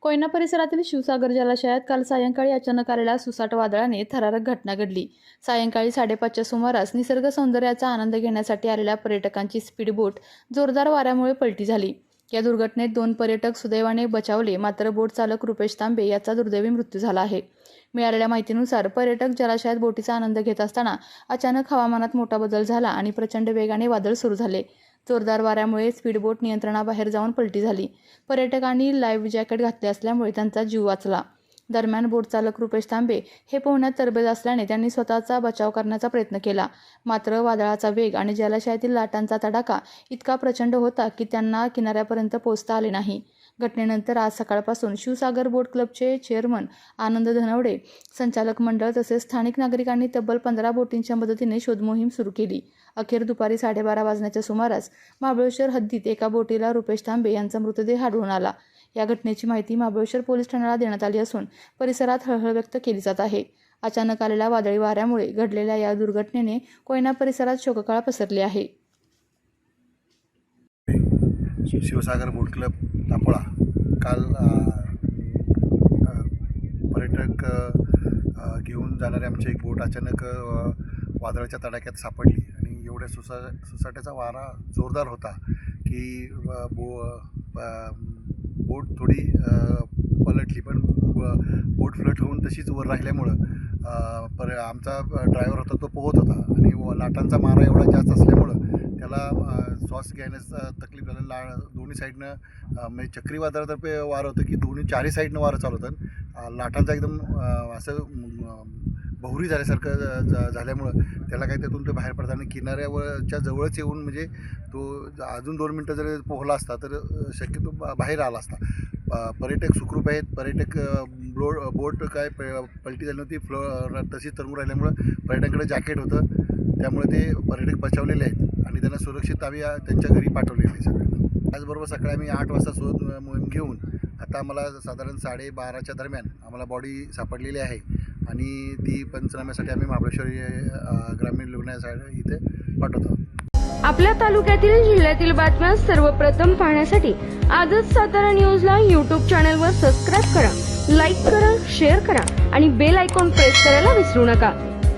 कोयना परिसरातील शिवसागर जलाशयात काल सायंकाळी अचानक आलेल्या सुसाट वादळाने थरारक घटना घडली। सायंकाळी 5:30च्या सुमारास निसर्ग सौंदर्याचा आनंद घेण्यासाठी आलेल्या पर्यटकांची स्पीडबोट जोरदार वाऱ्यामुळे पलटी झाली। या दुर्घटनेत 2 पर्यटक सुदैवाने बचावले, मात्र बोट चालक रुपेश तांबे याचा दुर्दैवी मृत्यू झाला आहे। मिळालेल्या माहितीनुसार पर्यटक जलाशयात बोटीचा आनंद घेत असताना अचानक हवामानात मोठा बदल झाला आणि प्रचंड वेगाने वादळ सुरू झाले। जोरदार वाऱ्यामुळे स्पीडबोट नियंत्रणाबाहेर जाऊन पलटी झाली। पर्यटकांनी लाईव्ह जॅकेट घातले असल्यामुळे त्यांचा जीव वाचला। दरम्यान बोट चालक रुपेश तांबे हे पोहण्यात तरबेज असल्याने त्यांनी स्वतःचा बचाव करण्याचा प्रयत्न केला, मात्र वादळाचा वेग आणि जलाशयातील लाटांचा तडाखा इतका प्रचंड होता की त्यांना किनाऱ्यापर्यंत पोहोचता आले नाही। घटनेनंतर आज सकाळपासून शिवसागर बोट क्लबचे चेअरमन आनंद धनवडे, संचालक मंडळ तसेच स्थानिक नागरिकांनी तब्बल 15 बोटींच्या मदतीने शोधमोहीम सुरू केली। अखेर दुपारी 12:30 वाजण्याच्या सुमारास महाबळेश्वर हद्दीत एका बोटीला रुपेश तांबे यांचा मृतदेह आढळून आला। या घटनेची माहिती महाबळेश्वर पोलीस ठाण्याला देण्यात आली असून परिसरात हळहळ व्यक्त केली जात आहे। अचानक आलेल्या वादळी वाऱ्यामुळे घडलेल्या या दुर्घटनेने कोयना परिसरात शोककळा पसरली आहे। शिवसागर बोट क्लब तापोळा काल पर्यटक घेऊन जाणारे आमची एक बोट अचानक वादळाच्या तडाख्यात सापडली आणि एवढ्या सुसाट्याचा वारा जोरदार होता की बोट थोडी पलटली, पण बोट फ्लट होऊन तशीच वर राहिल्यामुळं आमचा ड्रायव्हर होता तो पोहत होता आणि लाटांचा मारा एवढा जास्त असल्यामुळं त्याला श्वास घेण्यास तकलीफ झाली। दोन्ही साईडनं म्हणजे चक्रीवादळातर्फे वारं होतं की चारही साईडनं वारं चालू होतं। लाटांचा एकदम असं बहुरी झाल्यासारखं झाल्यामुळं त्याला काही त्यातून ते बाहेर पडताना किनाऱ्यावरच्या जवळच येऊन म्हणजे तो अजून 2 मिनटं जर पोहला असता तर शक्यतो बाहेर आला असता। पर्यटक सुखरूप आहेत। पर्यटक बोट काय पलटी झाली नव्हती, तशीच तरंगून राहिल्यामुळं पर्यटकांकडे जॅकेट होतं, त्यामुळे ते पर्यटक बचावलेले आहेत आणि त्यांना सुरक्षित आम्ही त्यांच्या घरी पाठवलेले आहे सगळ्यांना। त्याचबरोबर सकाळी आम्ही 8 वाजता शोध मोहीम घेऊन आता आम्हाला साधारण 12:30च्या दरम्यान आम्हाला बॉडी सापडलेली आहे आणि ती पंचनाम्यासाठी आम्ही महाबळेश्वर ग्रामीण रुग्णालयासाठी इथे पाठवतो। आपल्या तालुक्यातील जिल्ह्यातील बातम्या सर्वप्रथम पाहण्यासाठी आजच सातारा न्यूजला YouTube चॅनलवर सबस्क्राईब करा, लाईक करा, शेअर करा आणि बेल आयकॉन प्रेस करायला विसरू नका।